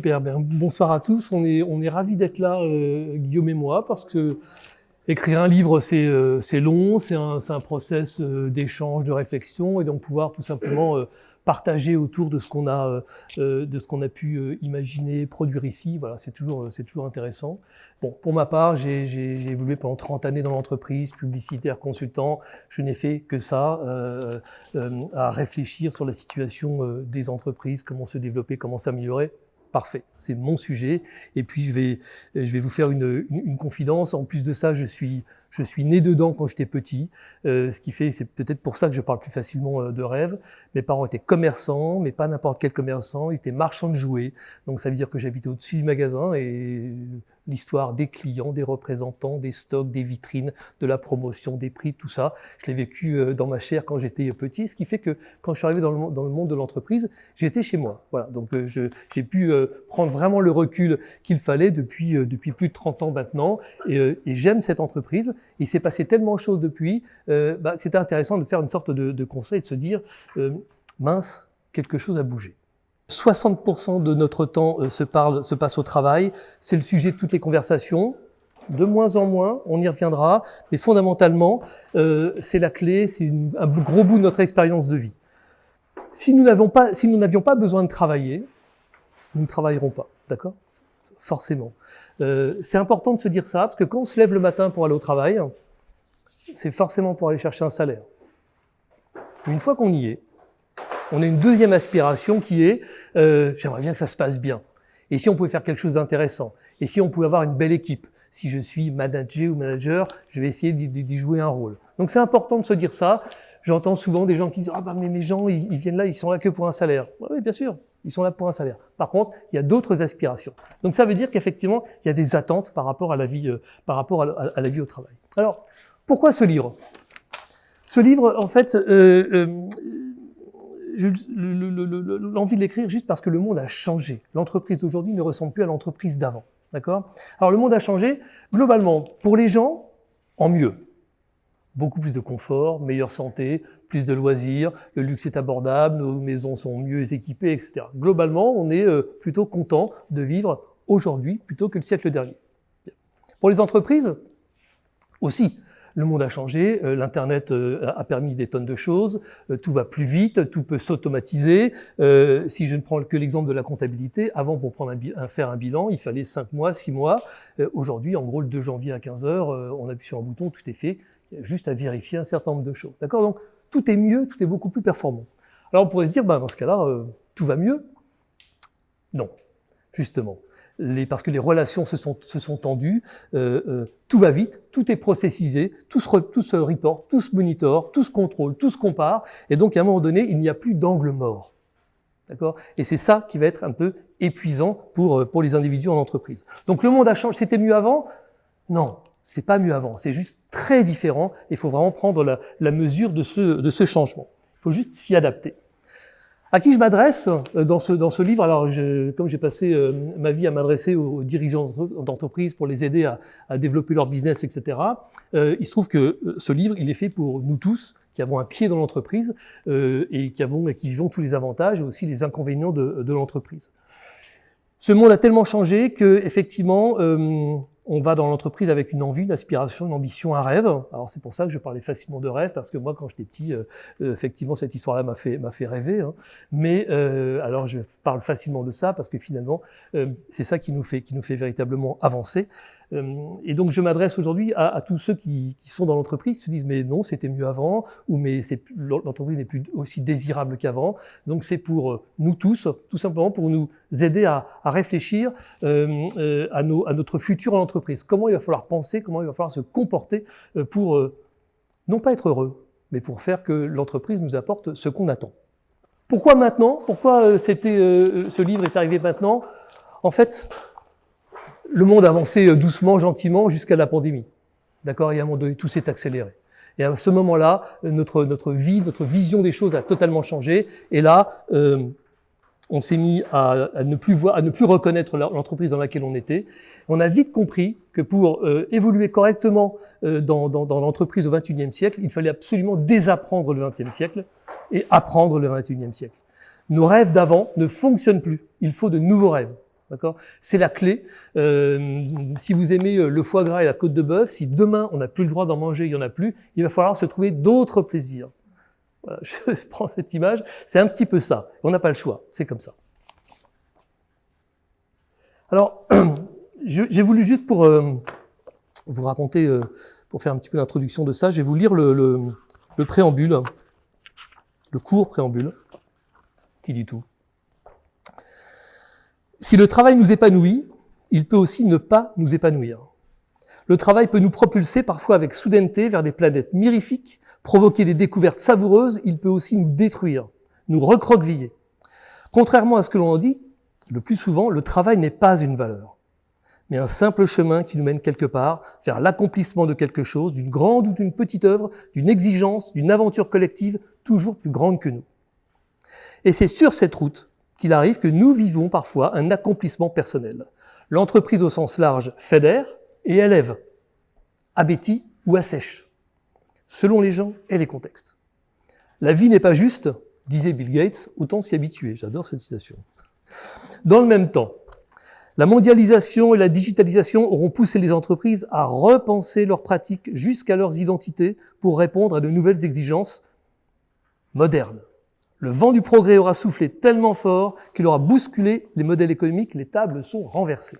super. Bonsoir à tous. On est ravis d'être là, Guillaume et moi, parce que écrire un livre, c'est long, c'est un process d'échange, de réflexion, et donc pouvoir tout simplement partager autour de ce qu'on a pu imaginer, produire ici. Voilà, c'est toujours intéressant. Bon, pour ma part, j'ai évolué pendant 30 années dans l'entreprise, publicitaire, consultant. Je n'ai fait que ça, à réfléchir sur la situation des entreprises, comment se développer, comment s'améliorer. Parfait, c'est mon sujet. Et puis je vais vous faire une confidence. En plus de ça, je suis né dedans quand j'étais petit, ce qui fait, c'est peut-être pour ça que je parle plus facilement de rêve. Mes parents étaient commerçants, mais pas n'importe quel commerçant. Ils étaient marchands de jouets. Donc ça veut dire que j'habitais au-dessus du magasin et l'histoire des clients, des représentants, des stocks, des vitrines, de la promotion, des prix, tout ça, je l'ai vécu dans ma chair quand j'étais petit, ce qui fait que quand je suis arrivé dans le monde de l'entreprise, j'étais chez moi. Voilà, donc j'ai pu prendre vraiment le recul qu'il fallait depuis plus de 30 ans maintenant, et j'aime cette entreprise. Il s'est passé tellement de choses depuis, que c'était intéressant de faire une sorte de conseil, de se dire mince, quelque chose a bougé. 60% de notre temps se passe au travail, c'est le sujet de toutes les conversations, de moins en moins, on y reviendra, mais fondamentalement, c'est la clé, c'est un gros bout de notre expérience de vie. Si nous n'avions pas besoin de travailler, nous ne travaillerons pas, d'accord ? Forcément. C'est important de se dire ça, parce que quand on se lève le matin pour aller au travail, c'est forcément pour aller chercher un salaire. Une fois qu'on y est, on a une deuxième aspiration qui est j'aimerais bien que ça se passe bien. Et si on pouvait faire quelque chose d'intéressant? Et si on pouvait avoir une belle équipe? Si je suis manager ou manager, je vais essayer d'y jouer un rôle. Donc c'est important de se dire ça. J'entends souvent des gens qui disent « Ah mais mes gens, ils viennent là, ils sont là que pour un salaire. » Oui, bien sûr, ils sont là pour un salaire. Par contre, il y a d'autres aspirations. Donc ça veut dire qu'effectivement, il y a des attentes par rapport à la vie, à la vie au travail. Alors, pourquoi ce livre? Ce livre, en fait, l'envie de l'écrire juste parce que le monde a changé. L'entreprise d'aujourd'hui ne ressemble plus à l'entreprise d'avant. D'accord? Alors le monde a changé, globalement, pour les gens, en mieux. Beaucoup plus de confort, meilleure santé, plus de loisirs, le luxe est abordable, nos maisons sont mieux équipées, etc. Globalement, on est plutôt content de vivre aujourd'hui plutôt que le siècle dernier. Pour les entreprises, aussi. Le monde a changé, l'Internet a permis des tonnes de choses, tout va plus vite, tout peut s'automatiser. Si je ne prends que l'exemple de la comptabilité, avant pour faire un bilan, il fallait 5 mois, 6 mois. Aujourd'hui, en gros, le 2 janvier à 15h, on appuie sur un bouton, tout est fait. Il y a juste à vérifier un certain nombre de choses. D'accord? Donc, tout est mieux, tout est beaucoup plus performant. Alors, on pourrait se dire, dans ce cas-là, tout va mieux. Non, justement. Parce que les relations se sont tendues, tout va vite, tout est processisé, tout se reporte, tout se monitor, tout se contrôle, tout se compare, et donc à un moment donné, il n'y a plus d'angle mort. D'accord? Et c'est ça qui va être un peu épuisant pour les individus en entreprise. Donc le monde a changé, c'était mieux avant? Non, c'est pas mieux avant, c'est juste très différent, et il faut vraiment prendre la mesure de ce changement. Il faut juste s'y adapter. À qui je m'adresse dans ce livre? Alors, comme j'ai passé ma vie à m'adresser aux dirigeants d'entreprise pour les aider à développer leur business, etc., il se trouve que ce livre, il est fait pour nous tous qui avons un pied dans l'entreprise et qui vivons tous les avantages et aussi les inconvénients de l'entreprise. Ce monde a tellement changé que, effectivement, on va dans l'entreprise avec une envie, une aspiration, une ambition, un rêve. Alors c'est pour ça que je parlais facilement de rêve, parce que moi, quand j'étais petit, effectivement, cette histoire-là m'a fait rêver. Hein. Mais alors je parle facilement de ça parce que finalement, c'est ça qui nous fait véritablement avancer. Et donc je m'adresse aujourd'hui à tous ceux qui sont dans l'entreprise, qui se disent mais non, c'était mieux avant, ou mais l'entreprise n'est plus aussi désirable qu'avant. Donc c'est pour nous tous, tout simplement pour nous aider à réfléchir à notre futur en entreprise. Comment il va falloir penser, comment il va falloir se comporter pour non pas être heureux, mais pour faire que l'entreprise nous apporte ce qu'on attend. Pourquoi maintenant? Pourquoi ce livre est arrivé maintenant? En fait, le monde avançait doucement, gentiment, jusqu'à la pandémie. D'accord? Et à un moment donné, tout s'est accéléré. Et à ce moment-là, notre vie, notre vision des choses a totalement changé. Et là, on s'est mis à ne plus reconnaître l'entreprise dans laquelle on était. On a vite compris que pour évoluer correctement dans l'entreprise au XXIe siècle, il fallait absolument désapprendre le XXe siècle et apprendre le XXIe siècle. Nos rêves d'avant ne fonctionnent plus. Il faut de nouveaux rêves. D'accord ? C'est la clé. Si vous aimez le foie gras et la côte de bœuf, si demain on n'a plus le droit d'en manger, il n'y en a plus, il va falloir se trouver d'autres plaisirs. Voilà, je prends cette image, c'est un petit peu ça. On n'a pas le choix, c'est comme ça. Alors, j'ai voulu juste pour vous raconter, pour faire un petit peu l'introduction de ça, je vais vous lire le préambule, le court préambule, qui dit tout. Si le travail nous épanouit, il peut aussi ne pas nous épanouir. Le travail peut nous propulser parfois avec soudaineté vers des planètes mirifiques, provoquer des découvertes savoureuses, il peut aussi nous détruire, nous recroqueviller. Contrairement à ce que l'on en dit, le plus souvent, le travail n'est pas une valeur, mais un simple chemin qui nous mène quelque part vers l'accomplissement de quelque chose, d'une grande ou d'une petite œuvre, d'une exigence, d'une aventure collective toujours plus grande que nous. Et c'est sur cette route qu'il arrive que nous vivons parfois un accomplissement personnel. L'entreprise au sens large fédère et élève, abétit ou assèche, selon les gens et les contextes. La vie n'est pas juste, disait Bill Gates, autant s'y habituer. J'adore cette citation. Dans le même temps, la mondialisation et la digitalisation auront poussé les entreprises à repenser leurs pratiques jusqu'à leurs identités pour répondre à de nouvelles exigences modernes. Le vent du progrès aura soufflé tellement fort qu'il aura bousculé les modèles économiques, les tables sont renversées.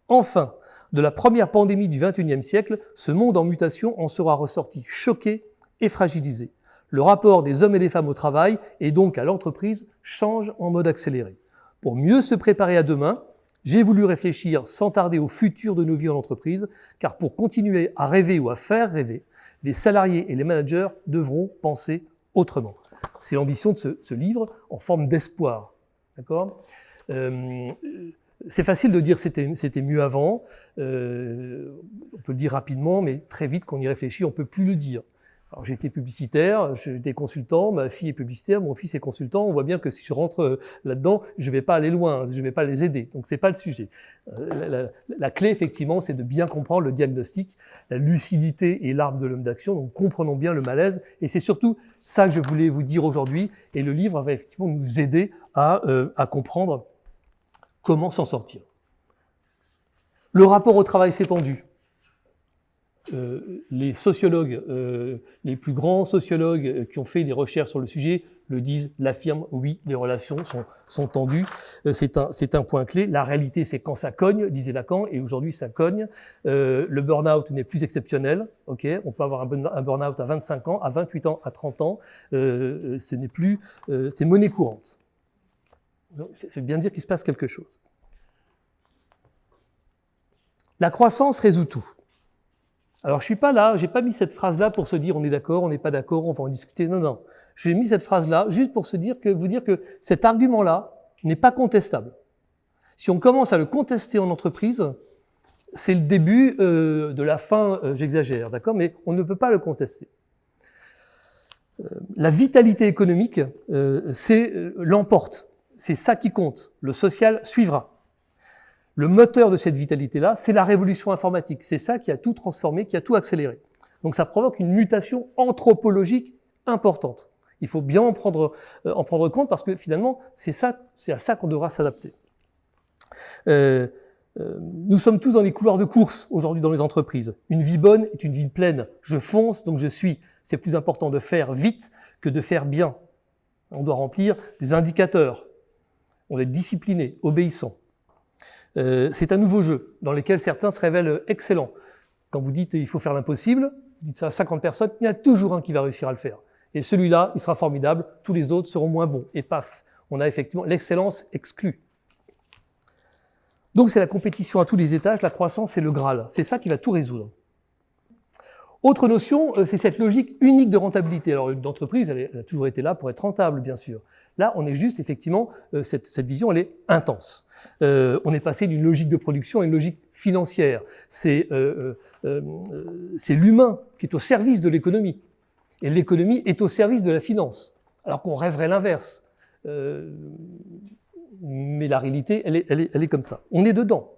Enfin, de la première pandémie du XXIe siècle, ce monde en mutation en sera ressorti choqué et fragilisé. Le rapport des hommes et des femmes au travail et donc à l'entreprise change en mode accéléré. Pour mieux se préparer à demain, j'ai voulu réfléchir sans tarder au futur de nos vies en entreprise, car pour continuer à rêver ou à faire rêver, les salariés et les managers devront penser autrement. C'est l'ambition de ce livre en forme d'espoir. D'accord ? C'est facile de dire c'était mieux avant. On peut le dire rapidement, mais très vite, quand on y réfléchit, on peut plus le dire. Alors, j'ai été publicitaire, j'étais consultant, ma fille est publicitaire, mon fils est consultant. On voit bien que si je rentre là-dedans, je vais pas aller loin, je vais pas les aider. Donc, c'est pas le sujet. La clé, effectivement, c'est de bien comprendre le diagnostic. La lucidité est l'arme de l'homme d'action. Donc, comprenons bien le malaise. Et c'est surtout ça que je voulais vous dire aujourd'hui. Et le livre va effectivement nous aider à comprendre comment s'en sortir. Le rapport au travail s'est tendu. Les sociologues, les plus grands sociologues qui ont fait des recherches sur le sujet le disent, l'affirment, oui, les relations sont tendues. C'est un point clé. La réalité, c'est quand ça cogne, disait Lacan, et aujourd'hui, ça cogne. Le burn-out n'est plus exceptionnel. Okay, on peut avoir un burn-out à 25 ans, à 28 ans, à 30 ans. Ce n'est plus... c'est monnaie courante. C'est bien dire qu'il se passe quelque chose. La croissance résout tout. Alors, je suis pas là, j'ai pas mis cette phrase-là pour se dire on est d'accord, on n'est pas d'accord, on va en discuter. Non, non. J'ai mis cette phrase-là juste pour vous dire que cet argument-là n'est pas contestable. Si on commence à le contester en entreprise, c'est le début de la fin, j'exagère, d'accord, mais on ne peut pas le contester. La vitalité économique, l'emporte. C'est ça qui compte. Le social suivra. Le moteur de cette vitalité-là, c'est la révolution informatique. C'est ça qui a tout transformé, qui a tout accéléré. Donc ça provoque une mutation anthropologique importante. Il faut bien en prendre compte parce que finalement, c'est à ça qu'on devra s'adapter. Nous sommes tous dans les couloirs de course aujourd'hui dans les entreprises. Une vie bonne est une vie pleine. Je fonce, donc je suis. C'est plus important de faire vite que de faire bien. On doit remplir des indicateurs. On doit être discipliné, obéissant. C'est un nouveau jeu dans lequel certains se révèlent excellents. Quand vous dites il faut faire l'impossible, vous dites ça à 50 personnes, il y a toujours un qui va réussir à le faire. Et celui-là, il sera formidable, tous les autres seront moins bons. Et paf, on a effectivement l'excellence exclue. Donc c'est la compétition à tous les étages, la croissance c'est le Graal. C'est ça qui va tout résoudre. Autre notion, c'est cette logique unique de rentabilité. Alors une entreprise, elle a toujours été là pour être rentable, bien sûr. Là, on est juste, effectivement, cette vision, elle est intense. On est passé d'une logique de production à une logique financière. C'est l'humain qui est au service de l'économie. Et l'économie est au service de la finance. Alors qu'on rêverait l'inverse. Mais la réalité, elle est comme ça. On est dedans.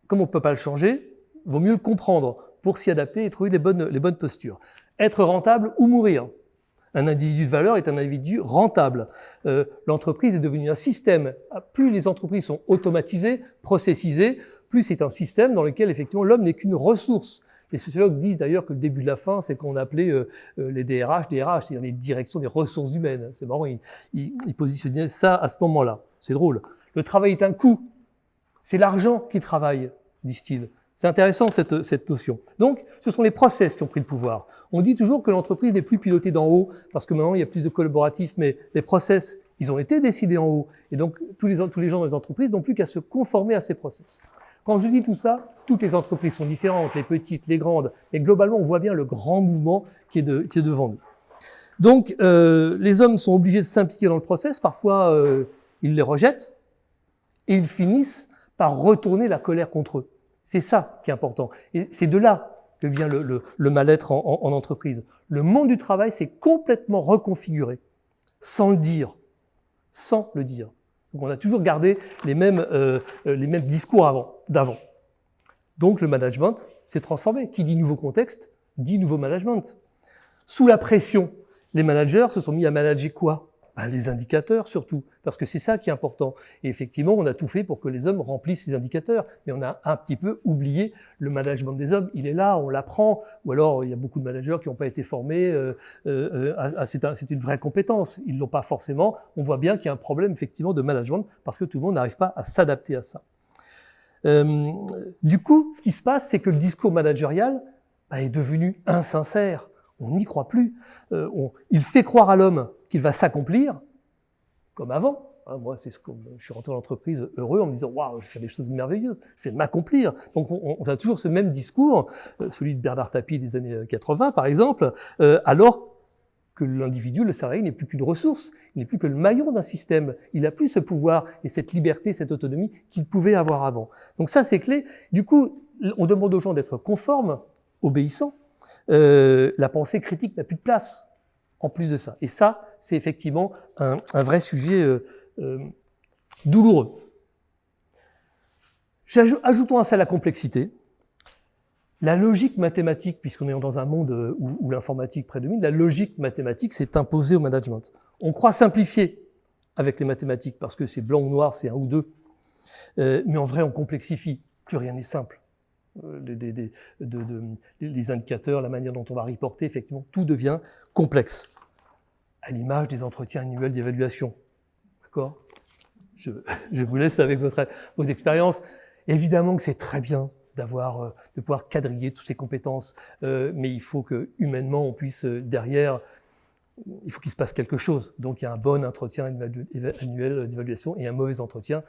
Comme on ne peut pas le changer, il vaut mieux le comprendre pour s'y adapter et trouver les bonnes postures. Être rentable ou mourir. Un individu de valeur est un individu rentable. L'entreprise est devenue un système. Plus les entreprises sont automatisées, processisées, plus c'est un système dans lequel effectivement l'homme n'est qu'une ressource. Les sociologues disent d'ailleurs que le début de la fin, c'est qu'on appelait les DRH, c'est-à-dire les directions des ressources humaines. C'est marrant, ils positionnaient ça à ce moment-là. C'est drôle. Le travail est un coût. C'est l'argent qui travaille, disent-ils. C'est intéressant cette notion. Donc, ce sont les process qui ont pris le pouvoir. On dit toujours que l'entreprise n'est plus pilotée d'en haut, parce que maintenant il y a plus de collaboratifs, mais les process, ils ont été décidés en haut. Et donc, tous les gens dans les entreprises n'ont plus qu'à se conformer à ces process. Quand je dis tout ça, toutes les entreprises sont différentes, les petites, les grandes, mais globalement, on voit bien le grand mouvement qui est devant nous. Donc, les hommes sont obligés de s'impliquer dans le process. Parfois, ils les rejettent et ils finissent par retourner la colère contre eux. C'est ça qui est important. Et c'est de là que vient le mal-être en entreprise. Le monde du travail s'est complètement reconfiguré, sans le dire. Sans le dire. Donc on a toujours gardé les mêmes discours d'avant. Donc le management s'est transformé. Qui dit nouveau contexte, dit nouveau management. Sous la pression, les managers se sont mis à manager quoi ? Les indicateurs surtout, parce que c'est ça qui est important. Et effectivement, on a tout fait pour que les hommes remplissent les indicateurs, mais on a un petit peu oublié le management des hommes. Il est là, on l'apprend, ou alors il y a beaucoup de managers qui n'ont pas été formés, c'est une vraie compétence. Ils ne l'ont pas forcément. On voit bien qu'il y a un problème effectivement de management, parce que tout le monde n'arrive pas à s'adapter à ça. Du coup, ce qui se passe, c'est que le discours managérial est devenu insincère. On n'y croit plus. Il fait croire à l'homme qu'il va s'accomplir, comme avant. Moi, je suis rentré dans l'entreprise heureux en me disant « Waouh, je vais faire des choses merveilleuses, je vais m'accomplir ». Donc, on a toujours ce même discours, celui de Bernard Tapie des années 80, par exemple, alors que l'individu, le salarié, n'est plus qu'une ressource, il n'est plus que le maillon d'un système. Il n'a plus ce pouvoir et cette liberté, cette autonomie qu'il pouvait avoir avant. Donc ça, c'est clé. Du coup, on demande aux gens d'être conformes, obéissants. La pensée critique n'a plus de place en plus de ça. Et ça, c'est effectivement un vrai sujet douloureux. Ajoutons à ça la complexité. La logique mathématique, puisqu'on est dans un monde où l'informatique prédomine, la logique mathématique s'est imposée au management. On croit simplifier avec les mathématiques, parce que c'est blanc ou noir, c'est 1 ou 2. Mais en vrai, on complexifie. Plus rien n'est simple. Les indicateurs, la manière dont on va reporter, effectivement, tout devient complexe. À l'image des entretiens annuels d'évaluation. D'accord ? Je vous laisse avec vos expériences. Évidemment que c'est très bien de pouvoir quadriller toutes ces compétences, mais il faut que humainement on puisse derrière, il faut qu'il se passe quelque chose. Donc il y a un bon entretien annuel d'évaluation et un mauvais entretien.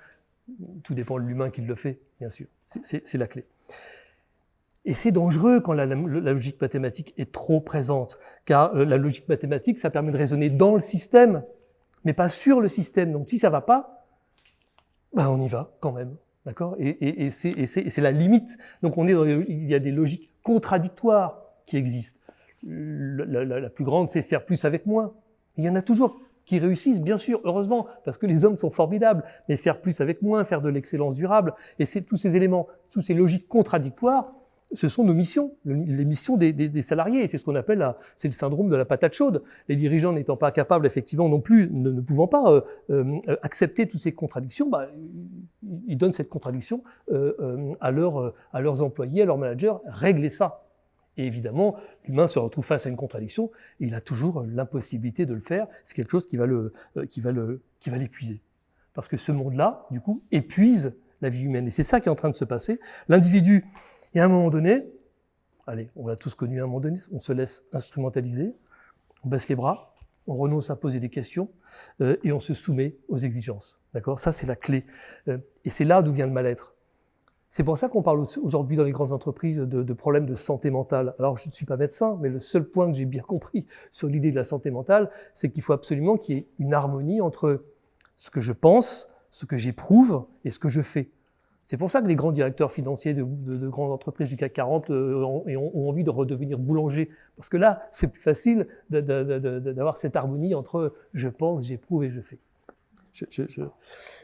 Tout dépend de l'humain qui le fait, bien sûr. C'est la clé. Et c'est dangereux quand la logique mathématique est trop présente, car la logique mathématique, ça permet de raisonner dans le système, mais pas sur le système. Donc si ça va pas, on y va quand même, d'accord ? Et c'est la limite. Donc il y a des logiques contradictoires qui existent. La plus grande, c'est faire plus avec moins. Il y en a toujours qui réussissent, bien sûr, heureusement, parce que les hommes sont formidables, mais faire plus avec moins, faire de l'excellence durable, et c'est tous ces éléments, toutes ces logiques contradictoires, ce sont nos missions, les missions des salariés, et c'est ce qu'on appelle c'est le syndrome de la patate chaude. Les dirigeants n'étant pas capables, effectivement, non plus, ne pouvant pas accepter toutes ces contradictions, ils donnent cette contradiction à leurs employés, à leurs managers, régler ça. Et évidemment, l'humain se retrouve face à une contradiction, et il a toujours l'impossibilité de le faire. C'est quelque chose qui va l'épuiser. Parce que ce monde-là, du coup, épuise la vie humaine. Et c'est ça qui est en train de se passer. L'individu, et à un moment donné, allez, on l'a tous connu à un moment donné, on se laisse instrumentaliser, on baisse les bras, on renonce à poser des questions, et on se soumet aux exigences. D'accord ? Ça, c'est la clé. Et c'est là d'où vient le mal-être. C'est pour ça qu'on parle aujourd'hui dans les grandes entreprises de problèmes de santé mentale. Alors, je ne suis pas médecin, mais le seul point que j'ai bien compris sur l'idée de la santé mentale, c'est qu'il faut absolument qu'il y ait une harmonie entre ce que je pense, ce que j'éprouve et ce que je fais. C'est pour ça que les grands directeurs financiers de grandes entreprises du CAC 40 ont envie de redevenir boulangers. Parce que là, c'est plus facile d'avoir cette harmonie entre je pense, j'éprouve et je fais.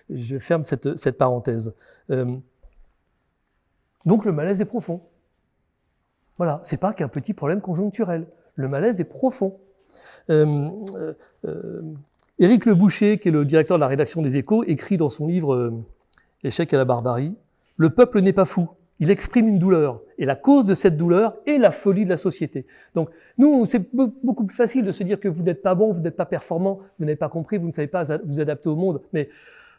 Je ferme cette parenthèse. Donc le malaise est profond. Voilà, c'est pas qu'un petit problème conjoncturel. Le malaise est profond. Éric Le Boucher, qui est le directeur de la rédaction des Échos, écrit dans son livre Échec à la barbarie, « Le peuple n'est pas fou, il exprime une douleur, et la cause de cette douleur est la folie de la société. » Donc, nous, c'est beaucoup plus facile de se dire que vous n'êtes pas bon, vous n'êtes pas performant, vous n'avez pas compris, vous ne savez pas vous adapter au monde. Mais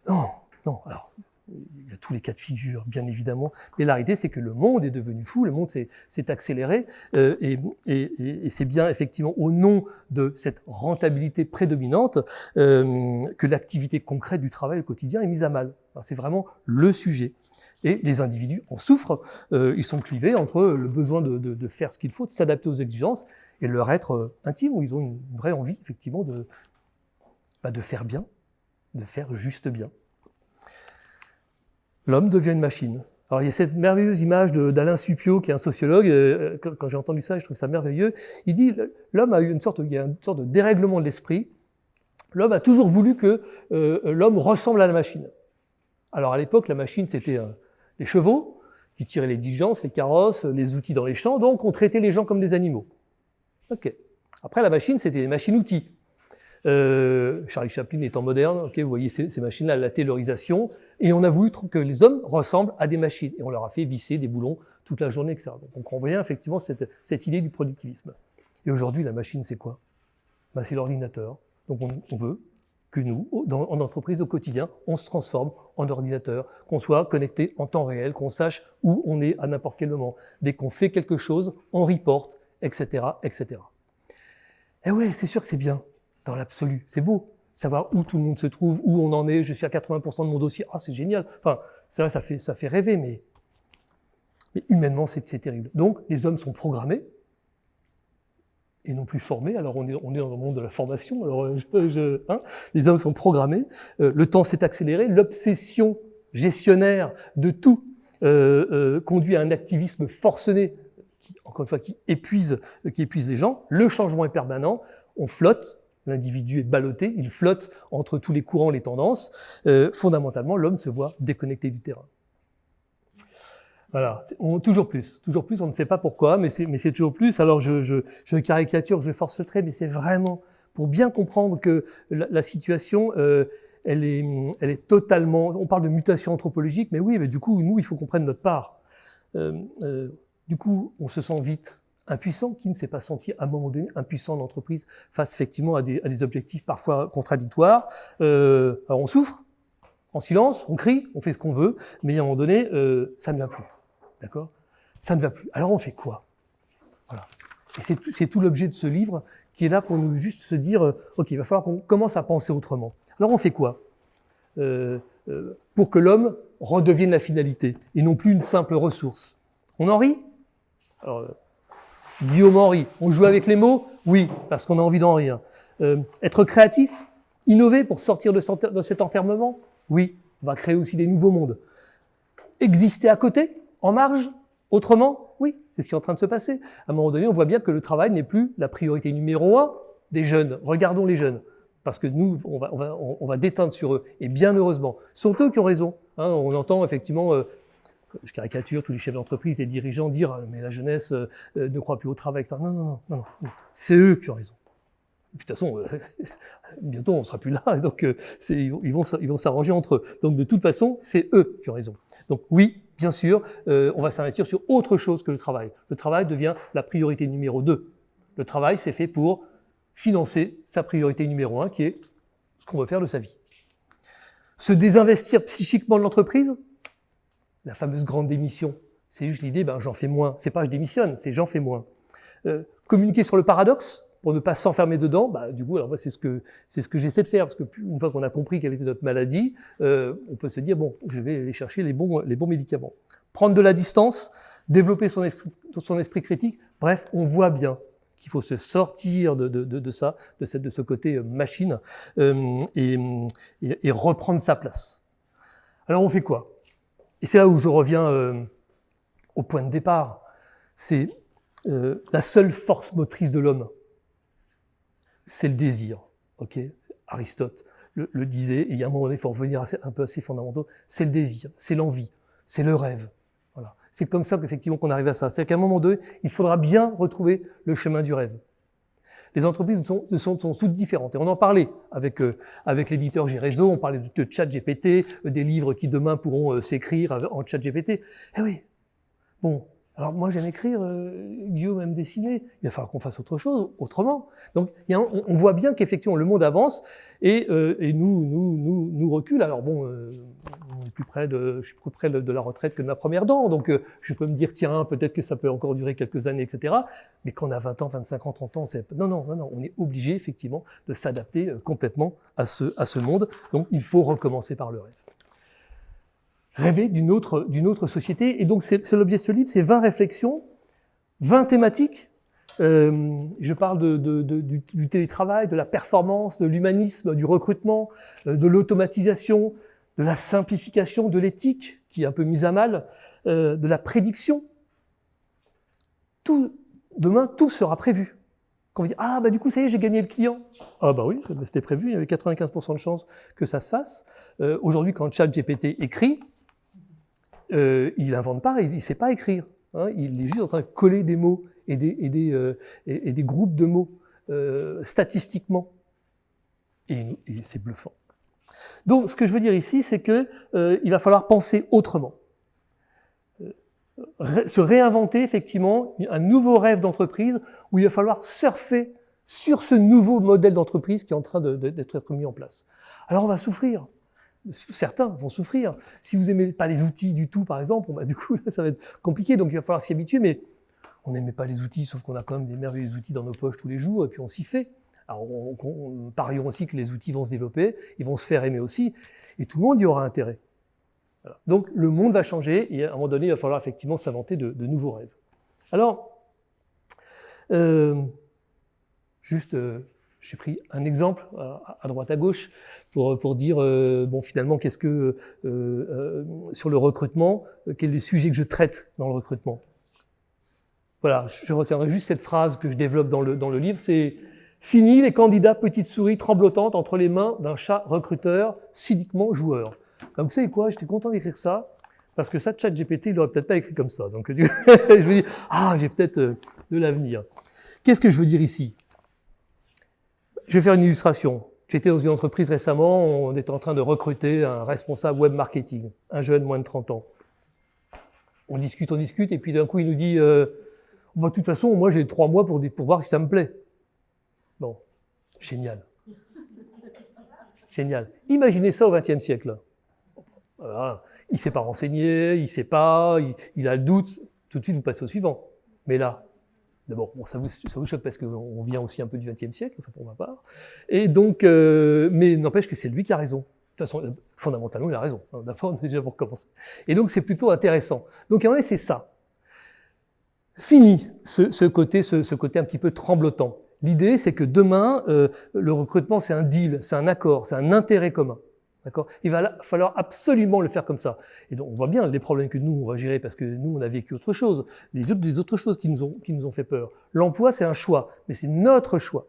non, non, alors, il y a tous les cas de figure, bien évidemment. Mais la réalité, c'est que le monde est devenu fou, le monde s'est accéléré, et c'est bien effectivement au nom de cette rentabilité prédominante que l'activité concrète du travail au quotidien est mise à mal. C'est vraiment le sujet. Et les individus en souffrent, ils sont clivés entre le besoin de faire ce qu'il faut, de s'adapter aux exigences, et leur être intime, où ils ont une vraie envie, effectivement, de faire bien, de faire juste bien. L'homme devient une machine. Alors il y a cette merveilleuse image d'Alain Supiot, qui est un sociologue, quand j'ai entendu ça, je trouve ça merveilleux. Il dit, l'homme a eu il y a une sorte de dérèglement de l'esprit. L'homme a toujours voulu que l'homme ressemble à la machine. Alors à l'époque, la machine, c'était les chevaux, qui tiraient les diligences, les carrosses, les outils dans les champs, donc on traitait les gens comme des animaux. Ok. Après, la machine, c'était les machines-outils. Charlie Chaplin étant moderne, okay, vous voyez ces machines-là, la taylorisation, et on a voulu que les hommes ressemblent à des machines, et on leur a fait visser des boulons toute la journée, etc. Donc on comprend bien effectivement cette idée du productivisme. Et aujourd'hui, la machine, c'est quoi? C'est l'ordinateur. Donc on veut que nous, en entreprise au quotidien, on se transforme en ordinateur, qu'on soit connecté en temps réel, qu'on sache où on est à n'importe quel moment. Dès qu'on fait quelque chose, on reporte, etc., etc. Et ouais, c'est sûr que c'est bien. Dans l'absolu, c'est beau, savoir où tout le monde se trouve, où on en est, je suis à 80% de mon dossier, ah c'est génial, enfin, c'est vrai, ça fait rêver, mais humainement, c'est terrible. Donc, les hommes sont programmés, et non plus formés, alors on est dans le monde de la formation, alors les hommes sont programmés, le temps s'est accéléré, l'obsession gestionnaire de tout conduit à un activisme forcené, encore une fois, qui épuise les gens, le changement est permanent, on flotte. L'individu est ballotté, il flotte entre tous les courants, les tendances. Fondamentalement, l'homme se voit déconnecté du terrain. Voilà, toujours plus, on ne sait pas pourquoi, mais c'est toujours plus. Alors je caricature, je force le trait, mais c'est vraiment pour bien comprendre que la situation, elle est totalement... On parle de mutation anthropologique, mais oui, mais du coup, nous, il faut qu'on prenne notre part. Du coup, on se sent vite impuissant, qui ne s'est pas senti à un moment donné impuissant en entreprise face effectivement à des objectifs parfois contradictoires. Alors on souffre, en silence, on crie, on fait ce qu'on veut, mais à un moment donné, ça ne va plus. D'accord? Ça ne va plus. Alors on fait quoi? Voilà. Et c'est tout l'objet de ce livre qui est là pour nous juste se dire, ok, il va falloir qu'on commence à penser autrement. Alors on fait quoi? Pour que l'homme redevienne la finalité et non plus une simple ressource. On en rit? Alors, Guillaume Henry, on joue avec les mots? Oui, parce qu'on a envie d'en rire. Être créatif? Innover pour sortir de cet enfermement? Oui, on va créer aussi des nouveaux mondes. Exister à côté? En marge? Autrement? Oui, c'est ce qui est en train de se passer. À un moment donné, on voit bien que le travail n'est plus la priorité numéro 1 des jeunes. Regardons les jeunes. Parce que nous, on va déteindre sur eux. Et bien heureusement. Sont eux qui ont raison. On entend effectivement... je caricature tous les chefs d'entreprise et dirigeants dire « mais la jeunesse ne croit plus au travail, etc. » Non. C'est eux qui ont raison. De toute façon, bientôt on ne sera plus là, donc ils vont s'arranger entre eux. Donc de toute façon, c'est eux qui ont raison. Donc oui, bien sûr, on va s'investir sur autre chose que le travail. Le travail devient la priorité numéro 2. Le travail, c'est fait pour financer sa priorité numéro 1, qui est ce qu'on veut faire de sa vie. Se désinvestir psychiquement de l'entreprise, la fameuse grande démission, c'est juste l'idée, j'en fais moins. C'est pas je démissionne, c'est j'en fais moins. Communiquer sur le paradoxe, pour ne pas s'enfermer dedans, du coup, alors moi, c'est ce que j'essaie de faire, parce que une fois qu'on a compris quelle était notre maladie, on peut se dire, bon, je vais aller chercher les bons médicaments. Prendre de la distance, développer son esprit critique, bref, on voit bien qu'il faut se sortir de ça, de ce côté machine, et reprendre sa place. Alors on fait quoi? Et c'est là où je reviens au point de départ. C'est la seule force motrice de l'homme. C'est le désir. Okay, Aristote le disait, et il y a un moment donné, il faut revenir un peu à ces fondamentaux. C'est le désir, c'est l'envie, c'est le rêve. Voilà. C'est comme ça qu'effectivement qu'on arrive à ça. C'est-à-dire qu'à un moment donné, il faudra bien retrouver le chemin du rêve. Les entreprises sont toutes différentes. Et on en parlait avec l'éditeur G-Réseau, on parlait de ChatGPT, des livres qui demain pourront s'écrire en ChatGPT. Eh oui, bon, alors moi j'aime écrire, Guillaume aime dessiner, il va falloir qu'on fasse autre chose, autrement. Donc on voit bien qu'effectivement le monde avance et nous recule. Alors bon, je suis plus près de la retraite que de ma première dent, donc je peux me dire tiens, peut-être que ça peut encore durer quelques années, etc. Mais quand on a 20 ans, 25 ans, 30 ans, non, on est obligé effectivement de s'adapter complètement à ce monde. Donc il faut recommencer par le rêve. Rêver d'une autre société. Et donc, c'est l'objet de ce livre, c'est 20 réflexions, 20 thématiques. Je parle du télétravail, de la performance, de l'humanisme, du recrutement, de l'automatisation, de la simplification, de l'éthique, qui est un peu mise à mal, de la prédiction. Demain, tout sera prévu. Quand on dit « Ah, bah du coup, ça y est, j'ai gagné le client ». Ah bah oui, c'était prévu, il y avait 95% de chances que ça se fasse. Aujourd'hui, quand ChatGPT écrit, il n'invente pas, il ne sait pas écrire. Hein, il est juste en train de coller des mots et des groupes de mots statistiquement. Et c'est bluffant. Donc, ce que je veux dire ici, c'est que il va falloir penser autrement. Se réinventer, effectivement, un nouveau rêve d'entreprise où il va falloir surfer sur ce nouveau modèle d'entreprise qui est en train d'être mis en place. Alors, on va souffrir. Certains vont souffrir. Si vous n'aimez pas les outils du tout, par exemple, bah, du coup, là, ça va être compliqué, donc il va falloir s'y habituer, mais on n'aimait pas les outils, sauf qu'on a quand même des merveilleux outils dans nos poches tous les jours, et puis on s'y fait. Alors, parions aussi que les outils vont se développer, ils vont se faire aimer aussi, et tout le monde y aura intérêt. Voilà. Donc, le monde va changer, et à un moment donné, il va falloir effectivement s'inventer de nouveaux rêves. Alors, j'ai pris un exemple à droite à gauche pour dire bon finalement qu'est-ce que sur le recrutement, quels sont les sujets que je traite dans le recrutement. Voilà, je retiendrai juste cette phrase que je développe dans le livre, c'est fini les candidats petites souris tremblotantes entre les mains d'un chat recruteur cyniquement joueur. Alors, vous savez quoi, j'étais content d'écrire ça parce que ça ChatGPT il l'aurait peut-être pas écrit comme ça. Donc je me dis j'ai peut-être de l'avenir. Qu'est-ce que je veux dire ici? Je vais faire une illustration. J'étais dans une entreprise récemment, on était en train de recruter un responsable web marketing, un jeune moins de 30 ans. On discute, et puis d'un coup il nous dit de toute façon, moi j'ai 3 mois pour voir si ça me plaît. Bon, génial. Génial. Imaginez ça au XXe siècle. Voilà. Il ne s'est pas renseigné, il ne sait pas, il a le doute, tout de suite vous passez au suivant. Mais là, d'abord, bon, ça vous choque parce qu'on vient aussi un peu du XXe siècle, enfin pour ma part. Et donc, mais n'empêche que c'est lui qui a raison. De toute façon, fondamentalement, il a raison. D'abord, déjà pour commencer. Et donc, c'est plutôt intéressant. Donc, en vrai, c'est ça. Fini ce côté un petit peu tremblotant. L'idée, c'est que demain, le recrutement, c'est un deal, c'est un accord, c'est un intérêt commun. D'accord ? Il va falloir absolument le faire comme ça. Et donc, on voit bien les problèmes que nous, on va gérer parce que nous, on a vécu autre chose. Des autres choses qui nous ont fait peur. L'emploi, c'est un choix, mais c'est notre choix.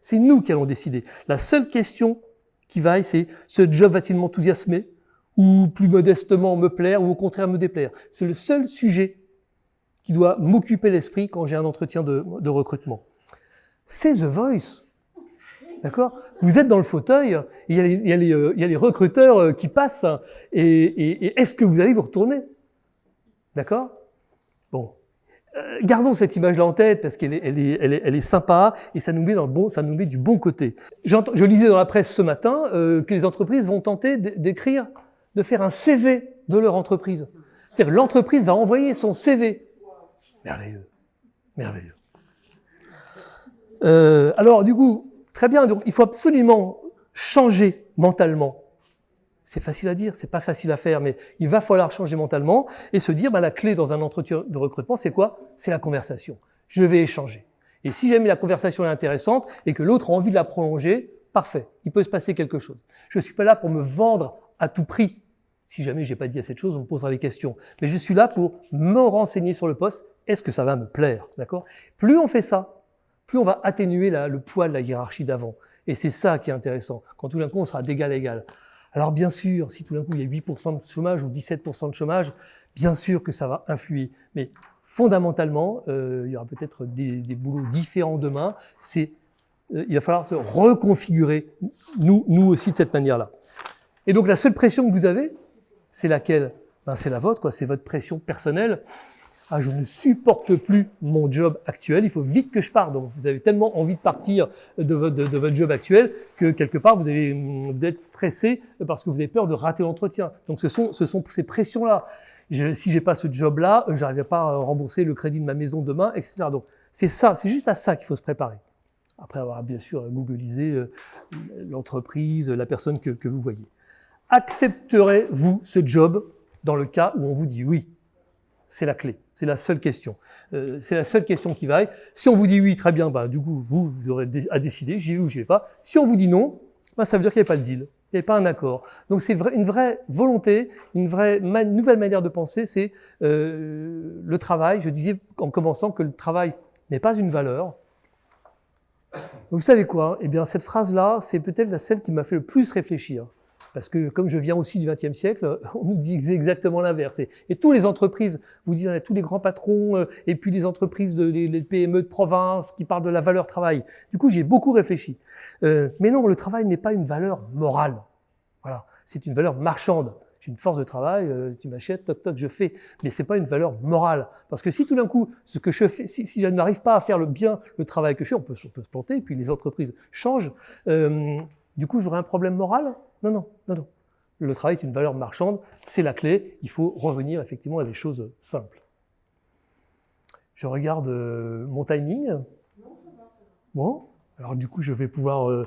C'est nous qui allons décider. La seule question qui vaille, c'est ce job va-t-il m'enthousiasmer ou plus modestement me plaire ou au contraire me déplaire. C'est le seul sujet qui doit m'occuper l'esprit quand j'ai un entretien de recrutement. C'est The Voice. D'accord ? Vous êtes dans le fauteuil, il y a les recruteurs qui passent, et est-ce que vous allez vous retourner ? D'accord ? Bon. Gardons cette image-là en tête parce qu'elle est sympa et ça nous met du bon côté. Je lisais dans la presse ce matin que les entreprises vont tenter de faire un CV de leur entreprise. C'est-à-dire l'entreprise va envoyer son CV. Merveilleux. Merveilleux. Alors du coup, très bien, donc il faut absolument changer mentalement. C'est facile à dire, c'est pas facile à faire, mais il va falloir changer mentalement et se dire, la clé dans un entretien de recrutement, c'est quoi ? C'est la conversation. Je vais échanger. Et si jamais la conversation est intéressante et que l'autre a envie de la prolonger, parfait, il peut se passer quelque chose. Je suis pas là pour me vendre à tout prix. Si jamais j'ai pas dit assez de choses, on me posera des questions. Mais je suis là pour me renseigner sur le poste. Est-ce que ça va me plaire ? D'accord ? Plus on fait ça, plus on va atténuer le poids de la hiérarchie d'avant. Et c'est ça qui est intéressant. Quand tout d'un coup, on sera d'égal à égal. Alors bien sûr, si tout d'un coup il y a 8% de chômage ou 17% de chômage, bien sûr que ça va influer. Mais fondamentalement, il y aura peut-être des boulots différents demain. Il va falloir se reconfigurer, nous aussi, de cette manière-là. Et donc, la seule pression que vous avez, c'est laquelle? C'est la vôtre, quoi. C'est votre pression personnelle. Ah, je ne supporte plus mon job actuel, il faut vite que je parte. Donc, vous avez tellement envie de partir de votre job actuel que, quelque part, vous êtes stressé parce que vous avez peur de rater l'entretien. Donc, ce sont ces pressions-là. Si j'ai pas ce job-là, j'arriverai pas à rembourser le crédit de ma maison demain, etc. Donc, c'est ça, c'est juste à ça qu'il faut se préparer. Après avoir, bien sûr, googlisé l'entreprise, la personne que vous voyez. Accepterez-vous ce job dans le cas où on vous dit oui? C'est la clé, c'est la seule question. C'est la seule question qui vaille. Si on vous dit oui, très bien, du coup, vous aurez à décider, j'y vais ou j'y vais pas. Si on vous dit non, ça veut dire qu'il n'y a pas le deal, il n'y a pas un accord. Donc c'est une vraie volonté, une vraie nouvelle manière de penser, c'est le travail. Je disais en commençant que le travail n'est pas une valeur. Vous savez quoi? Eh bien, cette phrase-là, c'est peut-être celle qui m'a fait le plus réfléchir. Parce que comme je viens aussi du XXe siècle, on nous dit exactement l'inverse. Et toutes les entreprises, vous dites, tous les grands patrons, et puis les entreprises, les PME de province qui parlent de la valeur travail. Du coup, j'y ai beaucoup réfléchi. Mais non, le travail n'est pas une valeur morale. Voilà, c'est une valeur marchande. J'ai une force de travail, tu m'achètes, toc toc, je fais. Mais c'est pas une valeur morale. Parce que si tout d'un coup, ce que je fais, si je n'arrive pas à faire le travail que je fais, on peut se planter, et puis les entreprises changent. Du coup, j'aurai un problème moral? Non. Le travail est une valeur marchande, c'est la clé. Il faut revenir effectivement à des choses simples. Je regarde mon timing. Bon, alors du coup, je vais pouvoir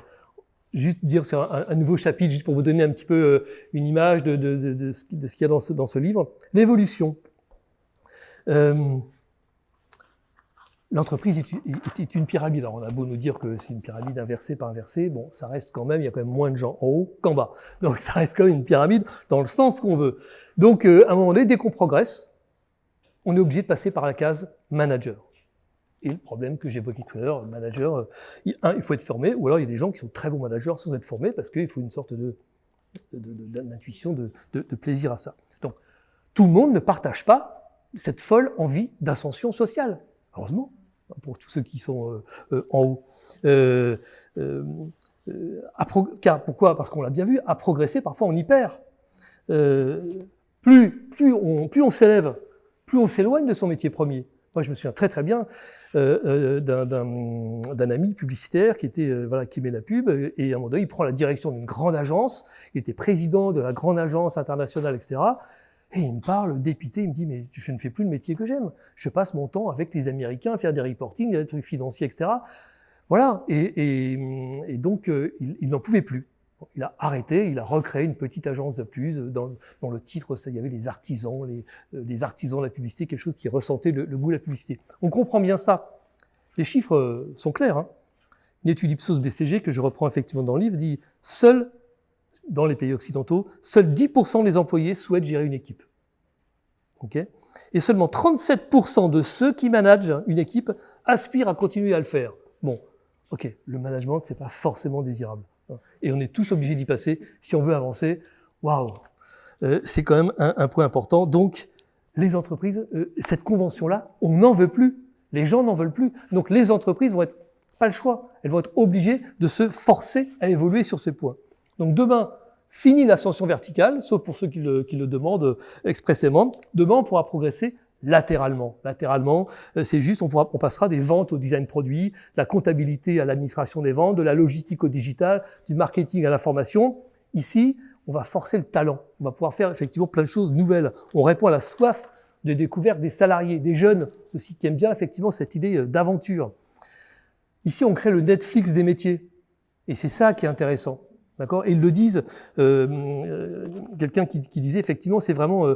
juste dire sur un nouveau chapitre, juste pour vous donner un petit peu une image de ce qu'il y a dans ce livre. L'évolution. L'entreprise est une pyramide. Alors, on a beau nous dire que c'est une pyramide inversée par inversée, bon, ça reste quand même, il y a quand même moins de gens en haut qu'en bas. Donc, ça reste quand même une pyramide dans le sens qu'on veut. Donc, à un moment donné, dès qu'on progresse, on est obligé de passer par la case manager. Et le problème que j'évoquais tout à l'heure, manager, il faut être formé, ou alors il y a des gens qui sont très bons managers sans être formés parce qu'il faut une sorte d'intuition, de plaisir à ça. Donc, tout le monde ne partage pas cette folle envie d'ascension sociale. Heureusement, pour tous ceux qui sont en haut. Pourquoi? Parce qu'on l'a bien vu, à progresser, parfois on y perd. Plus on s'élève, plus on s'éloigne de son métier premier. Moi, je me souviens très très bien d'un ami publicitaire qui aimait la pub, et à un moment donné, il prend la direction d'une grande agence, il était président de la grande agence internationale, etc., et il me parle, dépité, il me dit « mais je ne fais plus le métier que j'aime. Je passe mon temps avec les Américains à faire des reportings, des trucs financiers, etc. » Voilà, et donc il n'en pouvait plus. Il a arrêté, il a recréé une petite agence de plus. Dans le titre, il y avait les artisans de la publicité, quelque chose qui ressentait le goût de la publicité. On comprend bien ça. Les chiffres sont clairs. Hein. Une étude Ipsos BCG, que je reprends effectivement dans le livre, dit « dans les pays occidentaux, seuls 10% des employés souhaitent gérer une équipe. Okay, et seulement 37% de ceux qui managent une équipe aspirent à continuer à le faire. Bon, ok, le management, c'est pas forcément désirable. Et on est tous obligés d'y passer si on veut avancer. Waouh, c'est quand même un point important. Donc, les entreprises, cette convention-là, on n'en veut plus. Les gens n'en veulent plus. Donc, les entreprises vont être, pas le choix, elles vont être obligées de se forcer à évoluer sur ce point. Donc demain, fini l'ascension verticale, sauf pour ceux qui le demandent expressément. Demain, on pourra progresser latéralement. Latéralement, c'est juste, on passera des ventes au design produit, de la comptabilité à l'administration des ventes, de la logistique au digital, du marketing à l'information. Ici, on va forcer le talent. On va pouvoir faire effectivement plein de choses nouvelles. On répond à la soif de découverte des salariés, des jeunes aussi, qui aiment bien effectivement cette idée d'aventure. Ici, on crée le Netflix des métiers. Et c'est ça qui est intéressant. D'accord? Et ils le disent, quelqu'un qui disait effectivement, c'est vraiment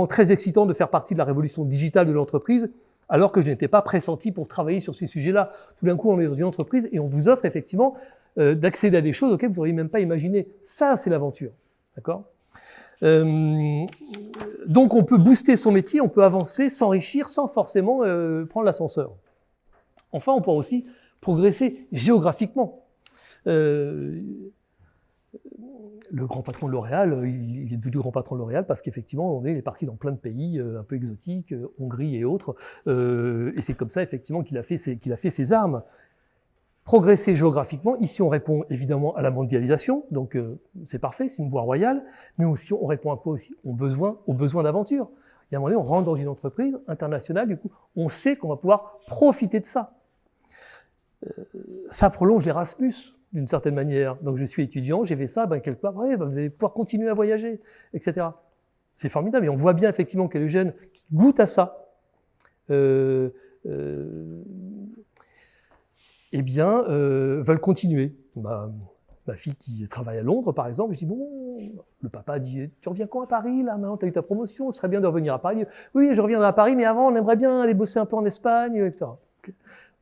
très excitant de faire partie de la révolution digitale de l'entreprise, alors que je n'étais pas pressenti pour travailler sur ces sujets-là. Tout d'un coup, on est dans une entreprise et on vous offre effectivement d'accéder à des choses auxquelles vous n'auriez même pas imaginé. Ça, c'est l'aventure. D'accord? Donc, on peut booster son métier, on peut avancer, s'enrichir sans forcément prendre l'ascenseur. Enfin, on peut aussi progresser géographiquement. le grand patron de L'Oréal, il est devenu grand patron de L'Oréal parce qu'effectivement, il est parti dans plein de pays un peu exotiques, Hongrie et autres, et c'est comme ça effectivement qu'il a fait ses armes. Progresser géographiquement, ici on répond évidemment à la mondialisation, donc c'est parfait, c'est une voie royale, mais aussi on répond un peu aussi aux besoins d'aventure. Il y a un moment donné, on rentre dans une entreprise internationale, du coup, on sait qu'on va pouvoir profiter de ça. Ça prolonge l'Erasmus, d'une certaine manière. Donc je suis étudiant, j'ai fait ça, quelque part, ouais, vous allez pouvoir continuer à voyager, etc. C'est formidable, et on voit bien effectivement que les jeunes qui goûtent à ça, veulent continuer. Ma fille qui travaille à Londres, par exemple, je dis, bon, le papa dit, tu reviens quand à Paris, là, maintenant, tu as eu ta promotion, ce serait bien de revenir à Paris. Oui, je reviendrai à Paris, mais avant, on aimerait bien aller bosser un peu en Espagne, etc.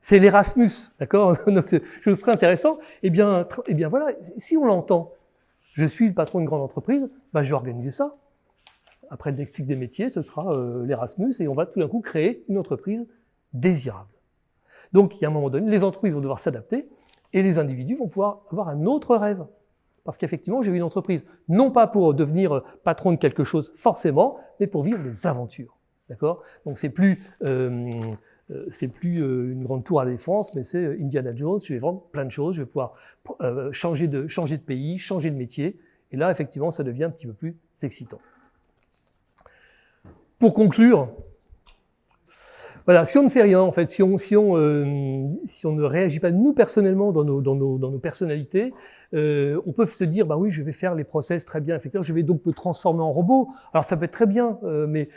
C'est l'Erasmus, d'accord? Donc, ce serait intéressant. Eh bien, voilà, si on l'entend, je suis le patron d'une grande entreprise, je vais organiser ça. Après le Netflix des métiers, ce sera l'Erasmus, et on va tout d'un coup créer une entreprise désirable. Donc, il y a un moment donné, les entreprises vont devoir s'adapter, et les individus vont pouvoir avoir un autre rêve. Parce qu'effectivement, j'ai eu une entreprise, non pas pour devenir patron de quelque chose, forcément, mais pour vivre les aventures. D'accord? Donc, c'est plus une grande tour à la défense, mais c'est Indiana Jones, je vais vendre plein de choses, je vais pouvoir changer de pays, changer de métier, et là, effectivement, ça devient un petit peu plus excitant. Pour conclure, voilà, si on ne fait rien, en fait, si on ne réagit pas nous personnellement dans nos personnalités, on peut se dire, oui, je vais faire les process très bien, effectivement, je vais donc me transformer en robot. Alors ça peut être très bien, mais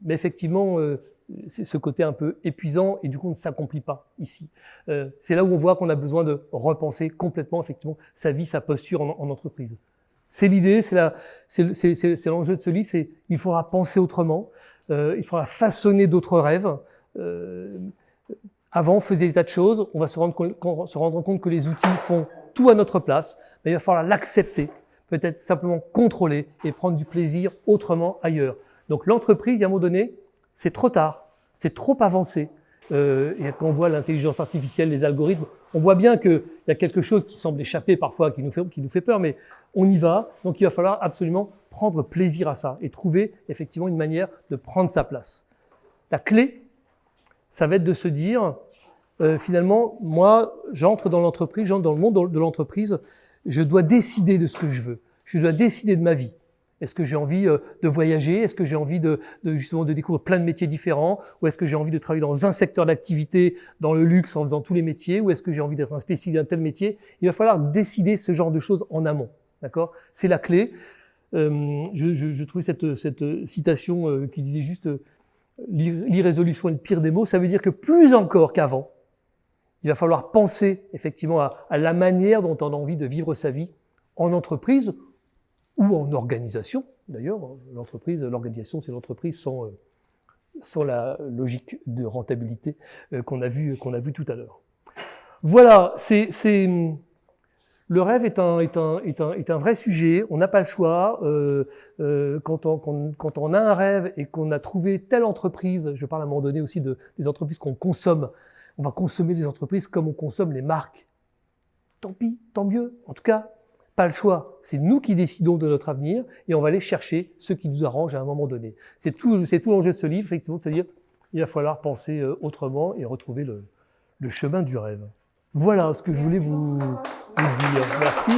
effectivement, c'est ce côté un peu épuisant et du coup on ne s'accomplit pas ici. C'est là où on voit qu'on a besoin de repenser complètement, effectivement, sa vie, sa posture en entreprise. C'est l'idée, c'est l'enjeu de ce livre, c'est il faudra penser autrement. Il faudra façonner d'autres rêves. Avant, on faisait des tas de choses. On va se rendre compte que les outils font tout à notre place. Mais il va falloir l'accepter, peut-être simplement contrôler et prendre du plaisir autrement ailleurs. Donc l'entreprise, à un moment donné, c'est trop tard, c'est trop avancé. Et quand on voit l'intelligence artificielle, les algorithmes, on voit bien qu'il y a quelque chose qui semble échapper parfois, qui nous fait peur, mais on y va. Donc il va falloir absolument prendre plaisir à ça et trouver effectivement une manière de prendre sa place. La clé, ça va être de se dire, finalement, moi, j'entre dans l'entreprise, j'entre dans le monde de l'entreprise, je dois décider de ce que je veux, je dois décider de ma vie. Est-ce que j'ai envie de voyager? Est-ce que j'ai envie justement de découvrir plein de métiers différents? Ou est-ce que j'ai envie de travailler dans un secteur d'activité, dans le luxe, en faisant tous les métiers? Ou est-ce que j'ai envie d'être un spécialiste d'un tel métier? Il va falloir décider ce genre de choses en amont. D'accord? C'est la clé. Je trouvais cette citation qui disait juste l'irrésolution est le pire des maux. Ça veut dire que plus encore qu'avant, il va falloir penser effectivement à la manière dont on a envie de vivre sa vie en entreprise ou en organisation. D'ailleurs, l'organisation, c'est l'entreprise sans la logique de rentabilité qu'on a vu tout à l'heure. Voilà, le rêve est un vrai sujet. On n'a pas le choix. Quand on a un rêve et qu'on a trouvé telle entreprise, je parle à un moment donné aussi des entreprises qu'on consomme. On va consommer les entreprises comme on consomme les marques. Tant pis, tant mieux. En tout cas, pas le choix. C'est nous qui décidons de notre avenir et on va aller chercher ce qui nous arrange à un moment donné. C'est tout l'enjeu de ce livre, effectivement, de se dire il va falloir penser autrement et retrouver le chemin du rêve. Voilà ce que je voulais vous dire. Merci.